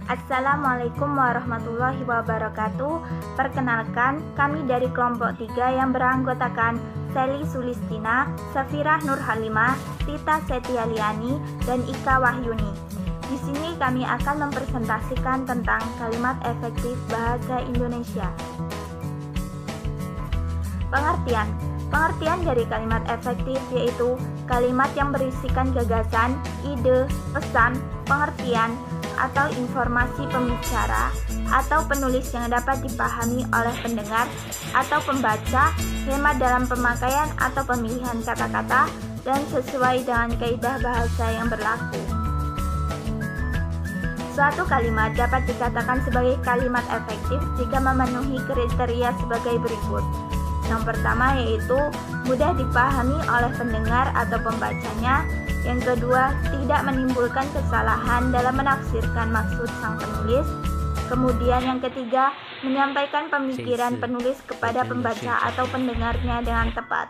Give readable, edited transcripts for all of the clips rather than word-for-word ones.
Assalamualaikum warahmatullahi wabarakatuh. Perkenalkan, kami dari kelompok 3 yang beranggotakan Sally Sulistina, Safirah Nurhalimah, Tita Setialiani, dan Ika Wahyuni. Di sini kami akan mempresentasikan tentang kalimat efektif bahasa Indonesia. Pengertian dari kalimat efektif yaitu kalimat yang berisikan gagasan, ide, pesan, pengertian, atau informasi pembicara atau penulis yang dapat dipahami oleh pendengar atau pembaca, hemat dalam pemakaian atau pemilihan kata-kata, dan sesuai dengan kaidah bahasa yang berlaku. Suatu kalimat dapat dikatakan sebagai kalimat efektif jika memenuhi kriteria sebagai berikut. Yang pertama yaitu mudah dipahami oleh pendengar atau pembacanya. Yang kedua, tidak menimbulkan kesalahan dalam menafsirkan maksud sang penulis. Kemudian yang ketiga, menyampaikan pemikiran penulis kepada pembaca atau pendengarnya dengan tepat.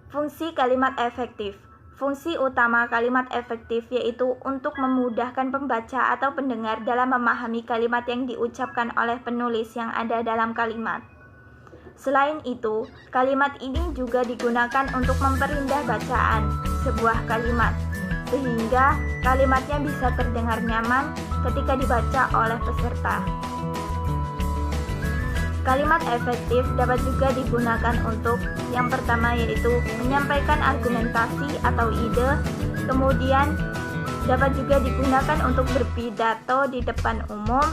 Fungsi kalimat efektif. Fungsi utama kalimat efektif yaitu untuk memudahkan pembaca atau pendengar dalam memahami kalimat yang diucapkan oleh penulis yang ada dalam kalimat. Selain itu, kalimat ini juga digunakan untuk memperindah bacaan sebuah kalimat, sehingga kalimatnya bisa terdengar nyaman ketika dibaca oleh peserta. Kalimat efektif dapat juga digunakan untuk yang pertama yaitu menyampaikan argumentasi atau ide, kemudian dapat juga digunakan untuk berpidato di depan umum.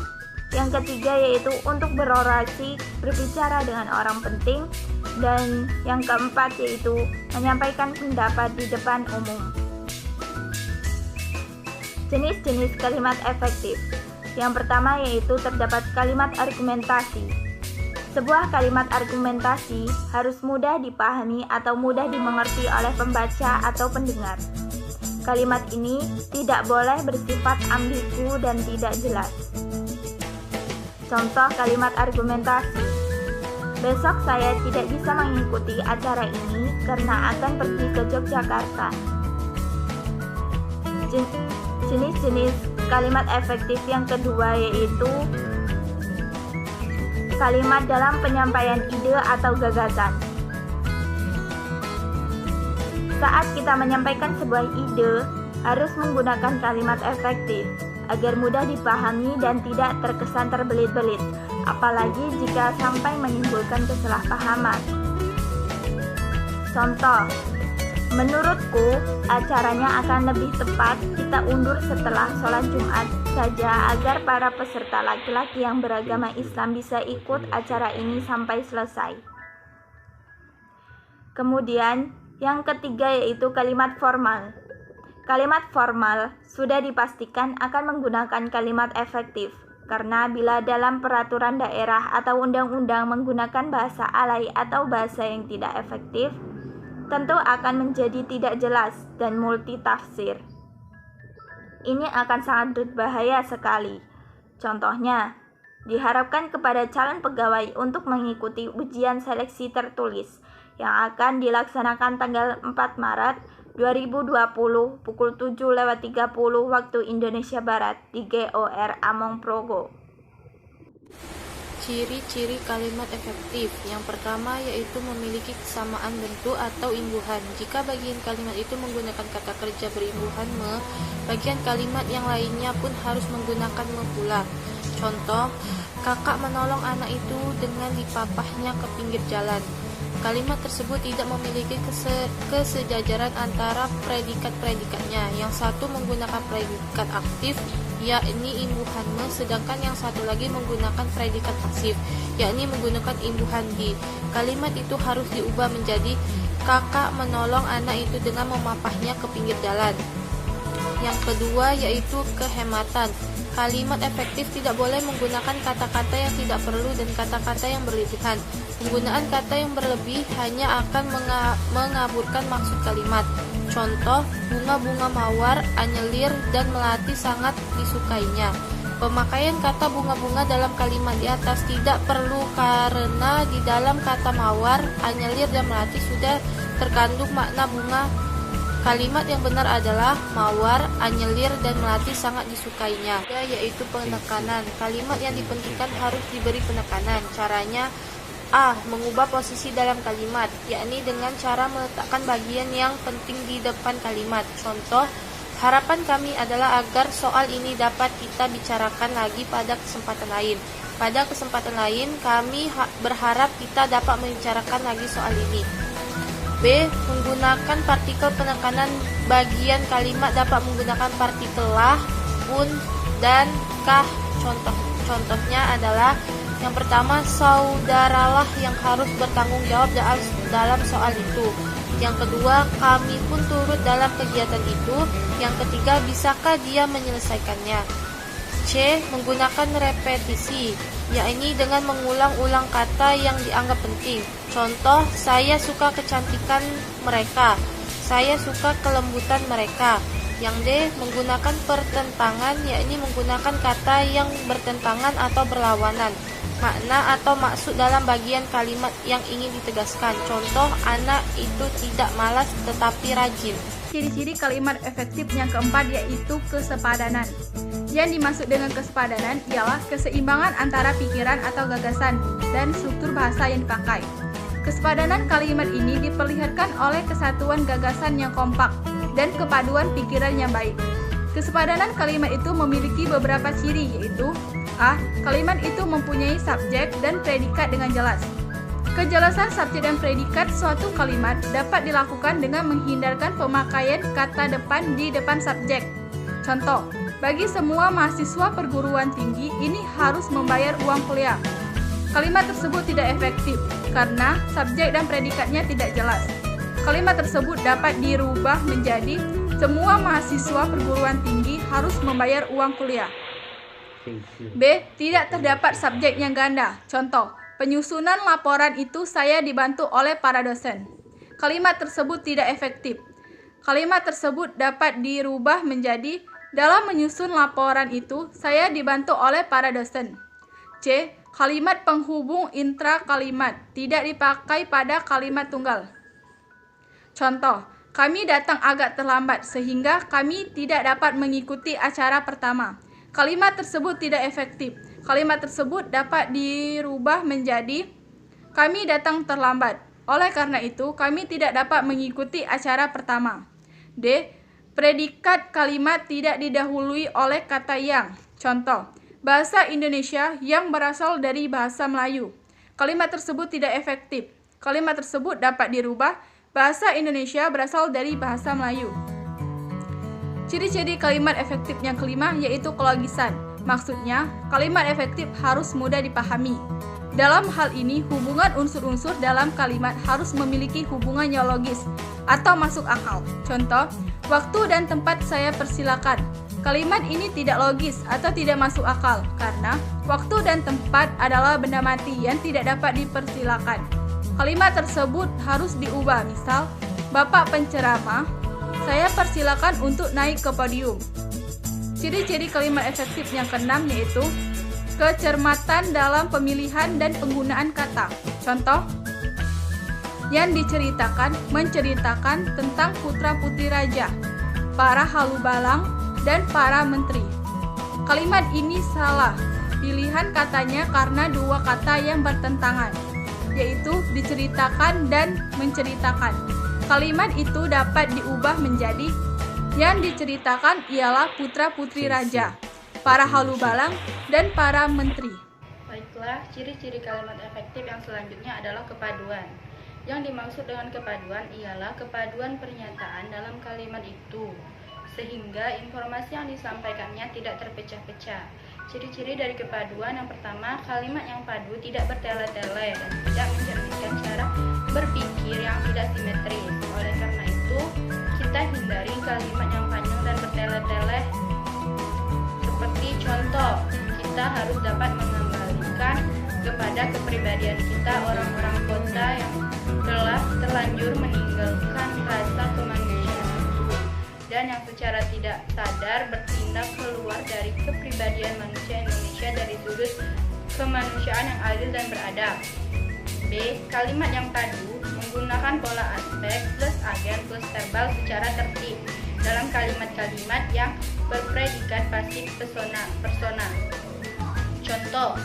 Yang ketiga yaitu untuk berorasi, berbicara dengan orang penting, dan yang keempat yaitu menyampaikan pendapat di depan umum. Jenis-jenis kalimat efektif. Yang pertama yaitu terdapat kalimat argumentasi. Sebuah kalimat argumentasi harus mudah dipahami atau mudah dimengerti oleh pembaca atau pendengar. Kalimat ini tidak boleh bersifat ambigu dan tidak jelas. Contoh kalimat argumentasi. Besok saya tidak bisa mengikuti acara ini karena akan pergi ke Yogyakarta. Jenis-jenis kalimat efektif yang kedua yaitu kalimat dalam penyampaian ide atau gagasan. Saat kita menyampaikan sebuah ide, harus menggunakan kalimat efektif agar mudah dipahami dan tidak terkesan terbelit-belit, apalagi jika sampai menimbulkan kesalahpahaman. Contoh, menurutku acaranya akan lebih tepat kita undur setelah sholat Jumat saja agar para peserta laki-laki yang beragama Islam bisa ikut acara ini sampai selesai. Kemudian, yang ketiga yaitu kalimat formal. Kalimat formal sudah dipastikan akan menggunakan kalimat efektif, karena bila dalam peraturan daerah atau undang-undang menggunakan bahasa alay atau bahasa yang tidak efektif, tentu akan menjadi tidak jelas dan multitafsir. Ini akan sangat berbahaya sekali. Contohnya, diharapkan kepada calon pegawai untuk mengikuti ujian seleksi tertulis yang akan dilaksanakan tanggal 4 Maret 2020 pukul 7.30 waktu Indonesia Barat di GOR Among Progo. Ciri-ciri kalimat efektif. Yang pertama yaitu memiliki kesamaan bentuk atau imbuhan. Jika bagian kalimat itu menggunakan kata kerja berimbuhan me, bagian kalimat yang lainnya pun harus menggunakan me pula. Contoh, kakak menolong anak itu dengan dipapahnya ke pinggir jalan. Kalimat tersebut tidak memiliki kesejajaran antara predikat-predikatnya. Yang satu menggunakan predikat aktif, yakni imbuhan me, sedangkan yang satu lagi menggunakan predikat pasif, yakni menggunakan imbuhan di. Kalimat itu harus diubah menjadi kakak menolong anak itu dengan memapahnya ke pinggir jalan. Yang kedua yaitu kehematan. Kalimat efektif tidak boleh menggunakan kata-kata yang tidak perlu dan kata-kata yang berlebihan. Penggunaan kata yang berlebih hanya akan mengaburkan maksud kalimat. Contoh, bunga-bunga mawar, anyelir, dan melati sangat disukainya. Pemakaian kata bunga-bunga dalam kalimat di atas tidak perlu karena di dalam kata mawar, anyelir, dan melati sudah terkandung makna bunga Kalimat yang benar adalah mawar, anyelir, dan melati sangat disukainya, yaitu penekanan. Kalimat yang dipentingkan harus diberi penekanan. Caranya A. Mengubah posisi dalam kalimat, yakni dengan cara meletakkan bagian yang penting di depan kalimat. Contoh, harapan kami adalah agar soal ini dapat kita bicarakan lagi pada kesempatan lain. Pada kesempatan lain, kami berharap kita dapat membicarakan lagi soal ini. B. Menggunakan partikel penekanan. Bagian kalimat dapat menggunakan partikel lah, un, dan kah. Contohnya adalah yang pertama, saudaralah yang harus bertanggung jawab dalam soal itu. Yang kedua, kami pun turut dalam kegiatan itu. Yang ketiga, bisakah dia menyelesaikannya? C. Menggunakan repetisi, yakni dengan mengulang-ulang kata yang dianggap penting. Contoh, saya suka kecantikan mereka, saya suka kelembutan mereka. Yang D. Menggunakan pertentangan, yakni menggunakan kata yang bertentangan atau berlawanan makna atau maksud dalam bagian kalimat yang ingin ditegaskan. Contoh, anak itu tidak malas tetapi rajin. Ciri-ciri kalimat efektif yang keempat yaitu kesepadanan. Yang dimaksud dengan kesepadanan ialah keseimbangan antara pikiran atau gagasan dan struktur bahasa yang dipakai. Kesepadanan kalimat ini diperlihatkan oleh kesatuan gagasan yang kompak dan kepaduan pikiran yang baik. Kesepadanan kalimat itu memiliki beberapa ciri, yaitu A. Kalimat itu mempunyai subjek dan predikat dengan jelas. Kejelasan subjek dan predikat suatu kalimat dapat dilakukan dengan menghindarkan pemakaian kata depan di depan subjek. Contoh, bagi semua mahasiswa perguruan tinggi ini harus membayar uang kuliah. Kalimat tersebut tidak efektif karena subjek dan predikatnya tidak jelas. Kalimat tersebut dapat dirubah menjadi semua mahasiswa perguruan tinggi harus membayar uang kuliah. B. Tidak terdapat subjek yang ganda. Contoh, penyusunan laporan itu saya dibantu oleh para dosen. Kalimat tersebut tidak efektif. Kalimat tersebut dapat dirubah menjadi dalam menyusun laporan itu saya dibantu oleh para dosen. C. Kalimat penghubung intra kalimat tidak dipakai pada kalimat tunggal. Contoh, kami datang agak terlambat sehingga kami tidak dapat mengikuti acara pertama. Kalimat tersebut tidak efektif. Kalimat tersebut dapat dirubah menjadi kami datang terlambat. Oleh karena itu, kami tidak dapat mengikuti acara pertama. D. Predikat kalimat tidak didahului oleh kata yang. Contoh, bahasa Indonesia yang berasal dari bahasa Melayu. Kalimat tersebut tidak efektif. Kalimat tersebut dapat dirubah bahasa Indonesia berasal dari bahasa Melayu. Ciri-ciri kalimat efektif yang kelima yaitu kelogisan. Maksudnya, kalimat efektif harus mudah dipahami. Dalam hal ini, hubungan unsur-unsur dalam kalimat harus memiliki hubungan yang logis atau masuk akal. Contoh, waktu dan tempat saya persilakan. Kalimat ini tidak logis atau tidak masuk akal karena waktu dan tempat adalah benda mati yang tidak dapat dipersilakan. Kalimat tersebut harus diubah, misal, Bapak penceramah, saya persilakan untuk naik ke podium. Ciri-ciri kalimat efektif yang keenam yaitu kecermatan dalam pemilihan dan penggunaan kata. Contoh, yang diceritakan menceritakan tentang putra-putri raja, para halubalang, dan para menteri. Kalimat ini salah. Pilihan katanya karena dua kata yang bertentangan, yaitu diceritakan dan menceritakan. Kalimat itu dapat diubah menjadi yang diceritakan ialah putra-putri raja, para halubalang, dan para menteri. Baiklah, ciri-ciri kalimat efektif yang selanjutnya adalah kepaduan. Yang dimaksud dengan kepaduan ialah kepaduan pernyataan dalam kalimat itu, sehingga informasi yang disampaikannya tidak terpecah-pecah. Ciri-ciri dari kepaduan yang pertama, kalimat yang padu tidak bertele-tele dan tidak mencerminkan cara berpikir yang tidak simetris. Oleh karena itu, kita hindari kalimat yang panjang dan bertele-tele. Seperti contoh, kita harus dapat mengembalikan kepada kepribadian kita orang-orang kota yang telah terlanjur meninggalkan rasa kemanusiaan dan yang secara tidak sadar bertindak keluar dari kepribadian manusia Indonesia dari sudut kemanusiaan yang adil dan beradab. B. Kalimat yang padu menggunakan pola aspek plus agen plus verbal secara tertib dalam kalimat-kalimat yang berpredikat pasif personal. Contoh,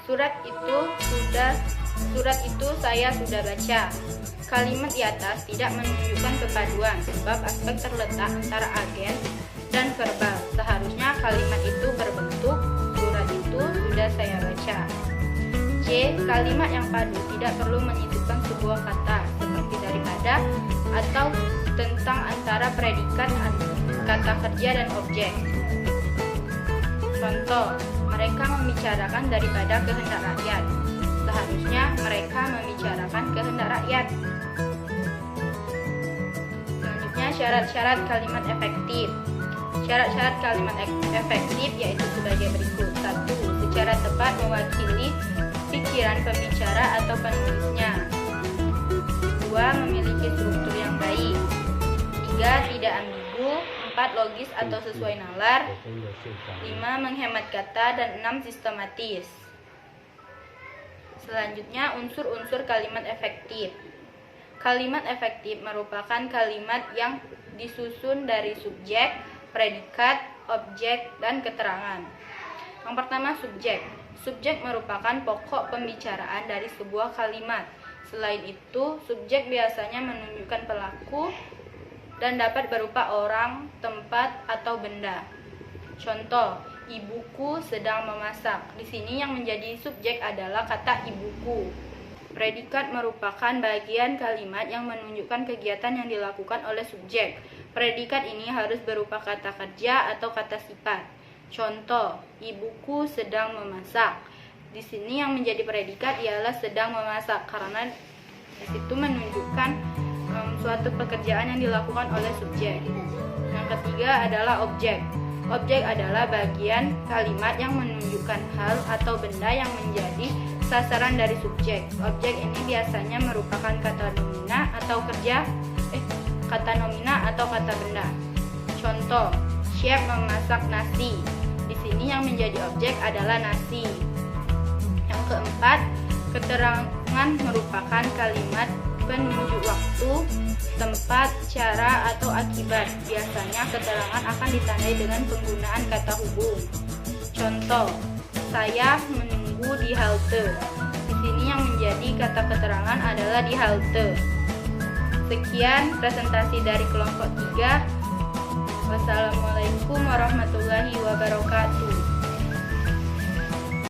surat itu saya sudah baca. Kalimat di atas tidak menunjukkan kepaduan sebab aspek terletak antara agen dan verbal. Seharusnya kalimat itu berbentuk surat itu sudah saya baca. C. Kalimat yang padu tidak perlu menyisipkan sebuah kata seperti daripada atau tentang antara predikat kata kerja dan objek. Contoh, mereka membicarakan daripada kehendak rakyat. Seharusnya mereka membicarakan kehendak rakyat. Selanjutnya, syarat-syarat kalimat efektif. Syarat-syarat kalimat efektif yaitu sebagai berikut. 1. Secara tepat mewakili pikiran pembicara atau penulisnya. 2. Memiliki struktur yang baik. 3. Tidak ambigu. 4. Logis atau sesuai nalar. 5. Menghemat kata. Dan 6. Sistematis. Selanjutnya, unsur-unsur kalimat efektif. Kalimat efektif merupakan kalimat yang disusun dari subjek, predikat, objek, dan keterangan. Yang pertama, subjek. Subjek merupakan pokok pembicaraan dari sebuah kalimat. Selain itu, subjek biasanya menunjukkan pelaku dan dapat berupa orang, tempat, atau benda. Contoh, ibuku sedang memasak. Di sini yang menjadi subjek adalah kata ibuku. Predikat merupakan bagian kalimat yang menunjukkan kegiatan yang dilakukan oleh subjek. Predikat ini harus berupa kata kerja atau kata sifat. Contoh, ibuku sedang memasak. Di sini yang menjadi predikat ialah sedang memasak karena di situ menunjukkan suatu pekerjaan yang dilakukan oleh subjek. Yang ketiga adalah objek. Objek adalah bagian kalimat yang menunjukkan hal atau benda yang menjadi sasaran dari subjek. Objek ini biasanya merupakan kata nomina atau kata benda. Contoh, Chef memasak nasi. Di sini yang menjadi objek adalah nasi. Yang keempat, keterangan merupakan kalimat penunjuk waktu, tempat, cara, atau akibat. Biasanya keterangan akan ditandai dengan penggunaan kata hubung. Contoh, saya menunggu di halte. Di sini yang menjadi kata keterangan adalah di halte. Sekian presentasi dari kelompok 3. Wassalamualaikum warahmatullahi wabarakatuh.